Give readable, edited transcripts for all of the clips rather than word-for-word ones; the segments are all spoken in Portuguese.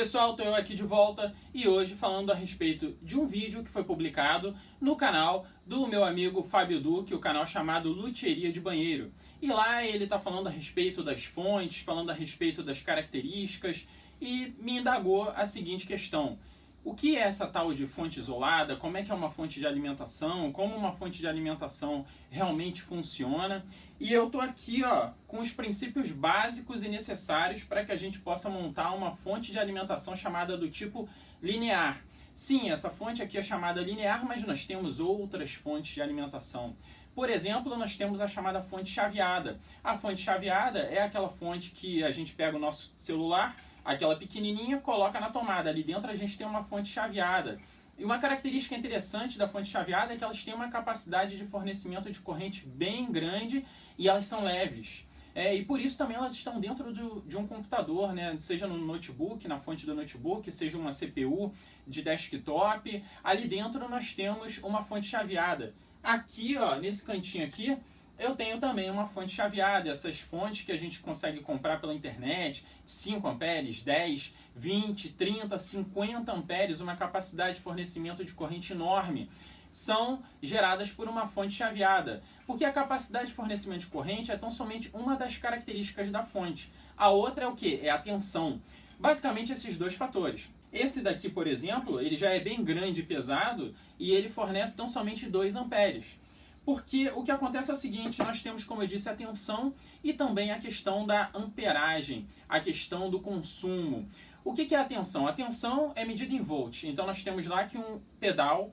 Pessoal, estou eu aqui de volta e hoje falando a respeito de um vídeo que foi publicado no canal do meu amigo Fábio Duque, o canal chamado Luthieria de Banheiro. E lá ele está falando a respeito das fontes, falando a respeito das características e me indagou a seguinte questão. O que é essa tal de fonte isolada? Como é que é uma fonte de alimentação? Como uma fonte de alimentação realmente funciona? E eu estou aqui com os princípios básicos e necessários para que a gente possa montar uma fonte de alimentação chamada do tipo linear. Sim, essa fonte aqui é chamada linear, mas nós temos outras fontes de alimentação. Por exemplo, nós temos a chamada fonte chaveada. A fonte chaveada é aquela fonte que a gente pega o nosso celular, aquela pequenininha, coloca na tomada. Ali dentro a gente tem uma fonte chaveada. E uma característica interessante da fonte chaveada é que elas têm uma capacidade de fornecimento de corrente bem grande e elas são leves. E por isso também elas estão dentro de um computador, né? Seja no notebook, na fonte do notebook, seja uma CPU de desktop. Ali dentro nós temos uma fonte chaveada. Aqui, nesse cantinho aqui, eu tenho também uma fonte chaveada, essas fontes que a gente consegue comprar pela internet, 5 amperes, 10, 20, 30, 50 amperes, uma capacidade de fornecimento de corrente enorme, são geradas por uma fonte chaveada. Porque a capacidade de fornecimento de corrente é tão somente uma das características da fonte. A outra é o quê? É a tensão. Basicamente esses dois fatores. Esse daqui, por exemplo, ele já é bem grande e pesado e ele fornece tão somente 2 amperes. Porque o que acontece é o seguinte, nós temos, como eu disse, a tensão e também a questão da amperagem, a questão do consumo. O que é a tensão? A tensão é medida em volts. Então nós temos lá que um pedal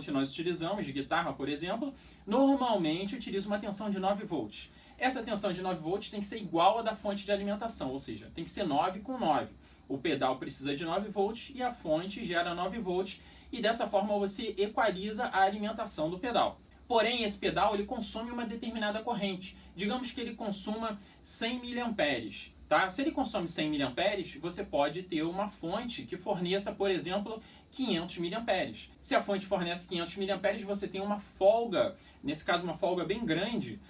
que nós utilizamos, de guitarra, por exemplo, normalmente utiliza uma tensão de 9 volts. Essa tensão de 9 volts tem que ser igual à da fonte de alimentação, ou seja, tem que ser 9 com 9. O pedal precisa de 9 volts e a fonte gera 9 volts e dessa forma você equaliza a alimentação do pedal. Porém, esse pedal ele consome uma determinada corrente. Digamos que ele consuma 100 mA. Tá? Se ele consome 100 mA, você pode ter uma fonte que forneça, por exemplo, 500 mA. Se a fonte fornece 500 mA, você tem uma folga, nesse caso uma folga bem grande,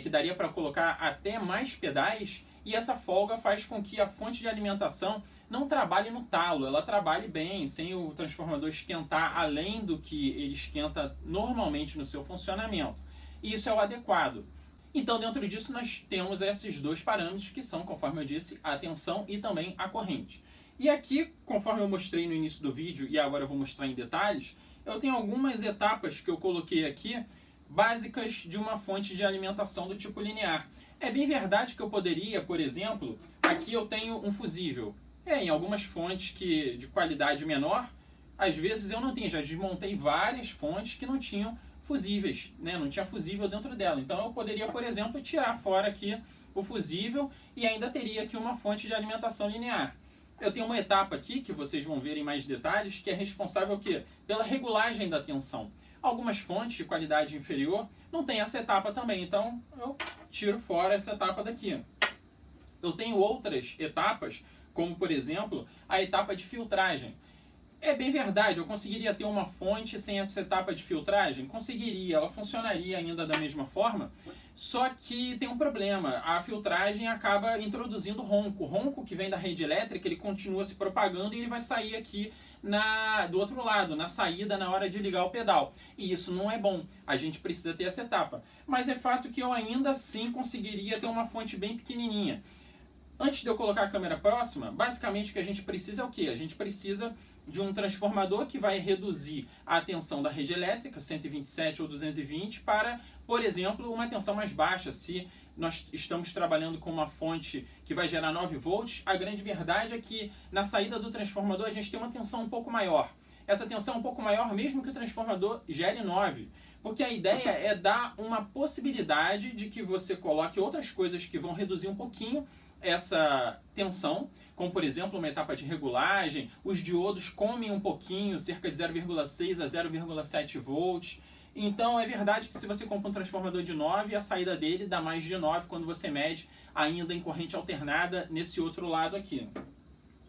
que daria para colocar até mais pedais, e essa folga faz com que a fonte de alimentação não trabalhe no talo, ela trabalhe bem, sem o transformador esquentar além do que ele esquenta normalmente no seu funcionamento. E isso é o adequado. Então, dentro disso, nós temos esses dois parâmetros que são, conforme eu disse, a tensão e também a corrente. E aqui, conforme eu mostrei no início do vídeo e agora eu vou mostrar em detalhes, eu tenho algumas etapas que eu coloquei aqui, básicas de uma fonte de alimentação do tipo linear. É bem verdade que eu poderia, por exemplo, aqui eu tenho um fusível. Em algumas fontes de qualidade menor, às vezes eu não tenho, já desmontei várias fontes que não tinham fusíveis, né? Não tinha fusível dentro dela. Então eu poderia, por exemplo, tirar fora aqui o fusível e ainda teria aqui uma fonte de alimentação linear. Eu tenho uma etapa aqui, que vocês vão ver em mais detalhes, que é responsável o quê? Pela regulagem da tensão. Algumas fontes de qualidade inferior não tem essa etapa também, então eu tiro fora essa etapa daqui. Eu tenho outras etapas, como por exemplo, a etapa de filtragem. É bem verdade, eu conseguiria ter uma fonte sem essa etapa de filtragem? Conseguiria, ela funcionaria ainda da mesma forma, só que tem um problema, a filtragem acaba introduzindo ronco. O ronco que vem da rede elétrica, ele continua se propagando e ele vai sair aqui do outro lado, na saída, na hora de ligar o pedal. E isso não é bom, a gente precisa ter essa etapa. Mas é fato que eu ainda assim conseguiria ter uma fonte bem pequenininha. Antes de eu colocar a câmera próxima, basicamente o que a gente precisa é o quê? A gente precisa de um transformador que vai reduzir a tensão da rede elétrica, 127 ou 220, para, por exemplo, uma tensão mais baixa. Se nós estamos trabalhando com uma fonte que vai gerar 9 volts, a grande verdade é que na saída do transformador a gente tem uma tensão um pouco maior. Essa tensão um pouco maior mesmo que o transformador gere 9. Porque a ideia é dar uma possibilidade de que você coloque outras coisas que vão reduzir um pouquinho essa tensão, como por exemplo uma etapa de regulagem, os diodos comem um pouquinho, cerca de 0,6 a 0,7 volts. Então é verdade que se você compra um transformador de 9, a saída dele dá mais de 9 quando você mede ainda em corrente alternada nesse outro lado aqui.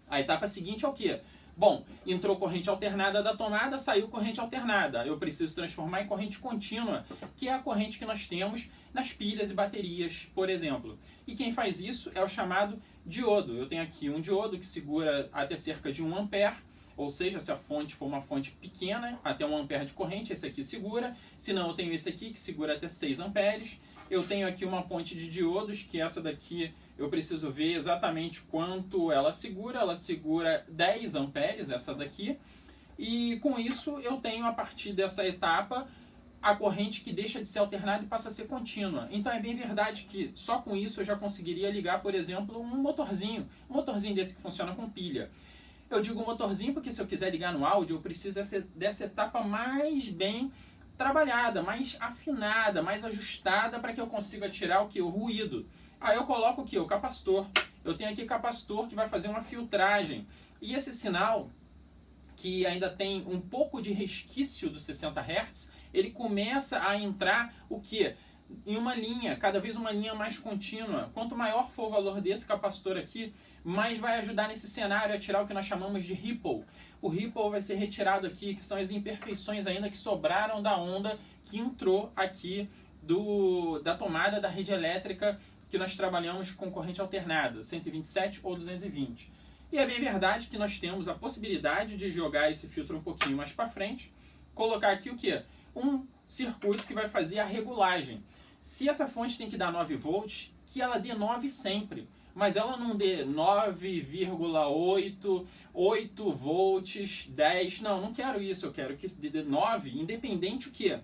A etapa seguinte é o quê? Bom, entrou corrente alternada da tomada, saiu corrente alternada. Eu preciso transformar em corrente contínua, que é a corrente que nós temos nas pilhas e baterias, por exemplo. E quem faz isso é o chamado diodo. Eu tenho aqui um diodo que segura até cerca de 1 ampere, ou seja, se a fonte for uma fonte pequena, até 1 ampere de corrente, esse aqui segura. Se não, eu tenho esse aqui que segura até 6 amperes. Eu tenho aqui uma ponte de diodos, que essa daqui eu preciso ver exatamente quanto ela segura 10 amperes, essa daqui. E com isso eu tenho, a partir dessa etapa, a corrente que deixa de ser alternada e passa a ser contínua. Então é bem verdade que só com isso eu já conseguiria ligar, por exemplo, um motorzinho desse que funciona com pilha. Eu digo motorzinho porque se eu quiser ligar no áudio, eu preciso dessa etapa mais bem trabalhada, mais afinada, mais ajustada para que eu consiga tirar o que? O ruído. Aí eu coloco o que? O capacitor. Eu tenho aqui capacitor que vai fazer uma filtragem. E esse sinal, que ainda tem um pouco de resquício dos 60 Hz, ele começa a entrar o que? Em uma linha, cada vez uma linha mais contínua. Quanto maior for o valor desse capacitor aqui, mais vai ajudar nesse cenário a tirar o que nós chamamos de ripple. O ripple vai ser retirado aqui, que são as imperfeições ainda que sobraram da onda que entrou aqui da tomada da rede elétrica que nós trabalhamos com corrente alternada, 127 ou 220. E é bem verdade que nós temos a possibilidade de jogar esse filtro um pouquinho mais para frente, colocar aqui o que? Um circuito que vai fazer a regulagem. Se essa fonte tem que dar 9 volts, que ela dê 9 sempre, mas ela não dê 9,8, 8 volts, 10, não quero isso, eu quero que dê 9, independente o que?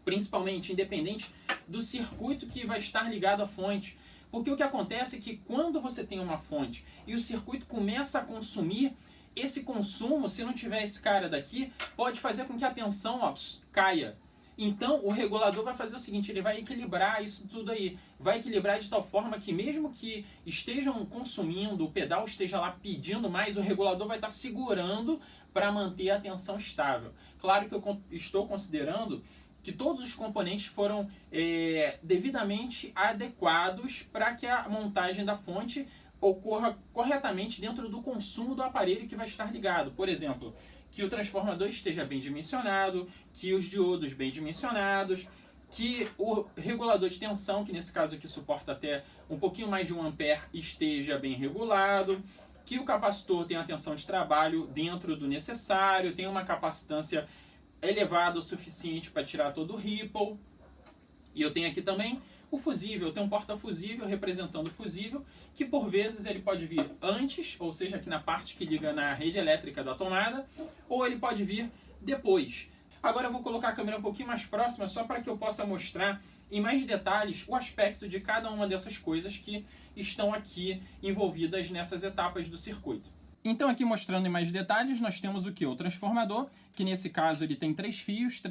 Principalmente independente do circuito que vai estar ligado à fonte. Porque o que acontece é que quando você tem uma fonte e o circuito começa a consumir, esse consumo, se não tiver esse cara daqui, pode fazer com que a tensão caia. Então o regulador vai fazer o seguinte, ele vai equilibrar isso tudo aí. Vai equilibrar de tal forma que mesmo que estejam consumindo, o pedal esteja lá pedindo mais, o regulador vai estar segurando para manter a tensão estável. Claro que eu estou considerando que todos os componentes foram devidamente adequados para que a montagem da fonte ocorra corretamente dentro do consumo do aparelho que vai estar ligado. Por exemplo, que o transformador esteja bem dimensionado, que os diodos bem dimensionados, que o regulador de tensão, que nesse caso aqui suporta até um pouquinho mais de 1 ampere, esteja bem regulado, que o capacitor tenha a tensão de trabalho dentro do necessário, tenha uma capacitância elevada o suficiente para tirar todo o ripple. E eu tenho aqui também o fusível, eu tenho um porta-fusível representando o fusível, que por vezes ele pode vir antes, ou seja, aqui na parte que liga na rede elétrica da tomada, ou ele pode vir depois. Agora eu vou colocar a câmera um pouquinho mais próxima, só para que eu possa mostrar em mais detalhes o aspecto de cada uma dessas coisas que estão aqui envolvidas nessas etapas do circuito. Então aqui mostrando em mais detalhes, nós temos o que? O transformador, que nesse caso ele tem 3 fios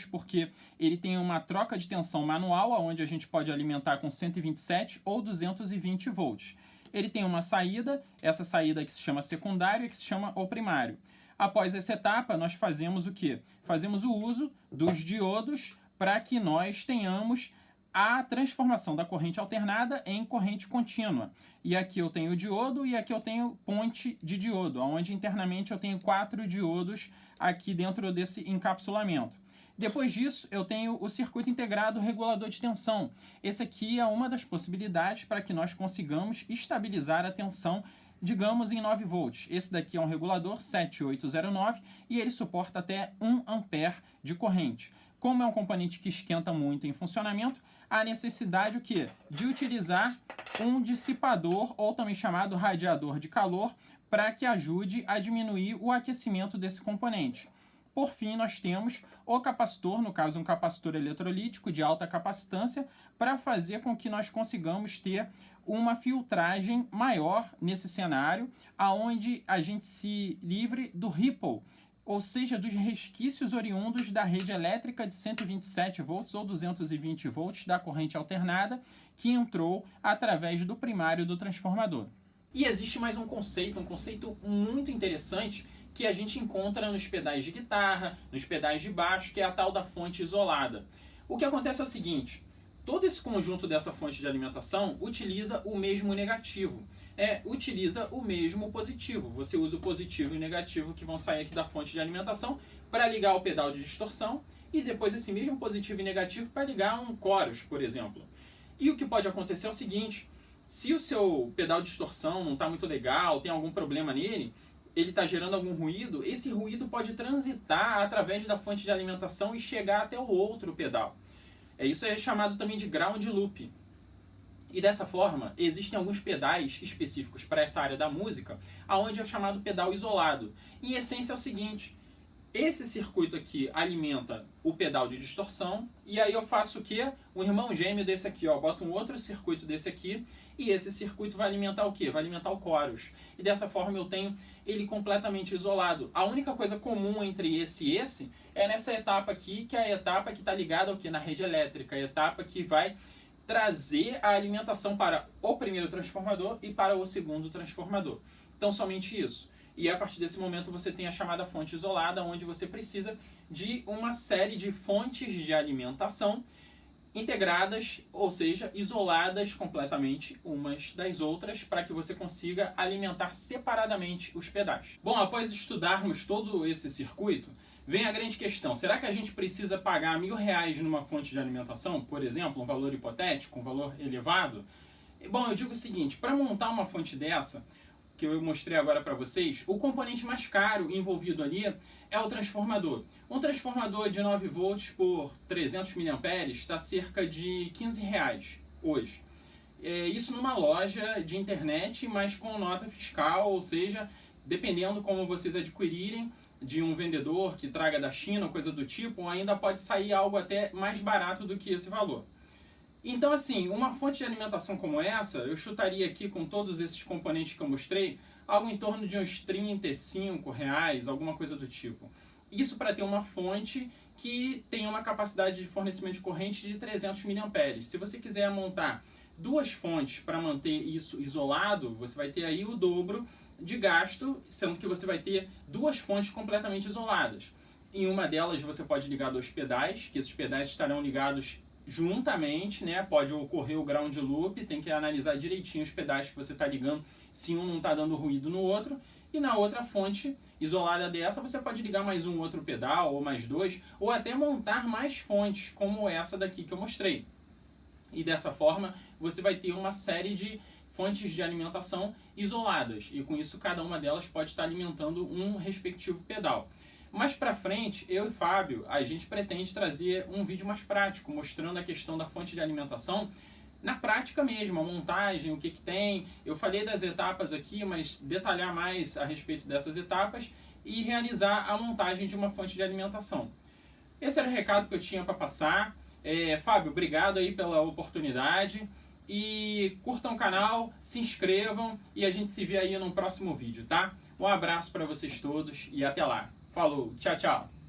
porque ele tem uma troca de tensão manual, onde a gente pode alimentar com 127 ou 220 volts. Ele tem uma saída, essa saída que se chama secundário e que se chama o primário. Após essa etapa, nós fazemos o que? Fazemos o uso dos diodos para que nós tenhamos a transformação da corrente alternada em corrente contínua. E aqui eu tenho o diodo e aqui eu tenho ponte de diodo, onde internamente eu tenho 4 diodos aqui dentro desse encapsulamento. Depois disso, eu tenho o circuito integrado regulador de tensão. Esse aqui é uma das possibilidades para que nós consigamos estabilizar a tensão, digamos, em 9 volts. Esse daqui é um regulador 7809 e ele suporta até 1 ampere de corrente. Como é um componente que esquenta muito em funcionamento, há necessidade o quê? De utilizar um dissipador, ou também chamado radiador de calor, para que ajude a diminuir o aquecimento desse componente. Por fim, nós temos o capacitor, no caso um capacitor eletrolítico de alta capacitância, para fazer com que nós consigamos ter uma filtragem maior nesse cenário, aonde a gente se livre do ripple, ou seja, dos resquícios oriundos da rede elétrica de 127 volts ou 220 volts da corrente alternada que entrou através do primário do transformador. E existe mais um conceito muito interessante que a gente encontra nos pedais de guitarra, nos pedais de baixo, que é a tal da fonte isolada. O que acontece é o seguinte: todo esse conjunto dessa fonte de alimentação utiliza o mesmo negativo, utiliza o mesmo positivo. Você usa o positivo e o negativo que vão sair aqui da fonte de alimentação para ligar o pedal de distorção e depois esse mesmo positivo e negativo para ligar um chorus, por exemplo. E o que pode acontecer é o seguinte: se o seu pedal de distorção não está muito legal, tem algum problema nele, ele está gerando algum ruído, esse ruído pode transitar através da fonte de alimentação e chegar até o outro pedal. Isso é chamado também de ground loop. E dessa forma, existem alguns pedais específicos para essa área da música, onde é o chamado pedal isolado. Em essência é o seguinte: esse circuito aqui alimenta o pedal de distorção, e aí eu faço o quê? Um irmão gêmeo desse aqui, ó, boto um outro circuito desse aqui, e esse circuito vai alimentar o quê? Vai alimentar o chorus. E dessa forma eu tenho ele completamente isolado. A única coisa comum entre esse e esse é nessa etapa aqui, que é a etapa que está ligada ao quê? Na rede elétrica, a etapa que vai trazer a alimentação para o primeiro transformador e para o segundo transformador. Então somente isso. E a partir desse momento você tem a chamada fonte isolada, onde você precisa de uma série de fontes de alimentação integradas, ou seja, isoladas completamente umas das outras, para que você consiga alimentar separadamente os pedais. Bom, após estudarmos todo esse circuito, vem a grande questão: será que a gente precisa pagar R$1.000 numa fonte de alimentação, por exemplo, um valor hipotético, um valor elevado? Bom, eu digo o seguinte: para montar uma fonte dessa, que eu mostrei agora para vocês, o componente mais caro envolvido ali é o transformador. Um transformador de 9 volts por 300 mAh está cerca de R$15 hoje. Isso numa loja de internet, mas com nota fiscal, ou seja, dependendo como vocês adquirirem de um vendedor que traga da China ou coisa do tipo, ainda pode sair algo até mais barato do que esse valor. Então, assim, uma fonte de alimentação como essa, eu chutaria aqui com todos esses componentes que eu mostrei, algo em torno de uns R$35, alguma coisa do tipo. Isso para ter uma fonte que tem uma capacidade de fornecimento de corrente de 300 mA. Se você quiser montar duas fontes para manter isso isolado, você vai ter aí o dobro de gasto, sendo que você vai ter duas fontes completamente isoladas. Em uma delas você pode ligar dois pedais, que esses pedais estarão ligados juntamente, né? Pode ocorrer o ground loop, tem que analisar direitinho os pedais que você está ligando, se um não está dando ruído no outro. E na outra fonte isolada dessa, você pode ligar mais um outro pedal, ou mais dois, ou até montar mais fontes, como essa daqui que eu mostrei. E dessa forma, você vai ter uma série de fontes de alimentação isoladas, e com isso cada uma delas pode estar alimentando um respectivo pedal. Mais pra frente, eu e Fábio, a gente pretende trazer um vídeo mais prático, mostrando a questão da fonte de alimentação na prática mesmo, a montagem, o que tem. Eu falei das etapas aqui, mas detalhar mais a respeito dessas etapas e realizar a montagem de uma fonte de alimentação. Esse era o recado que eu tinha para passar. Fábio, obrigado aí pela oportunidade. E curtam o canal, se inscrevam e a gente se vê aí no próximo vídeo, tá? Um abraço para vocês todos e até lá. Falou, tchau, tchau!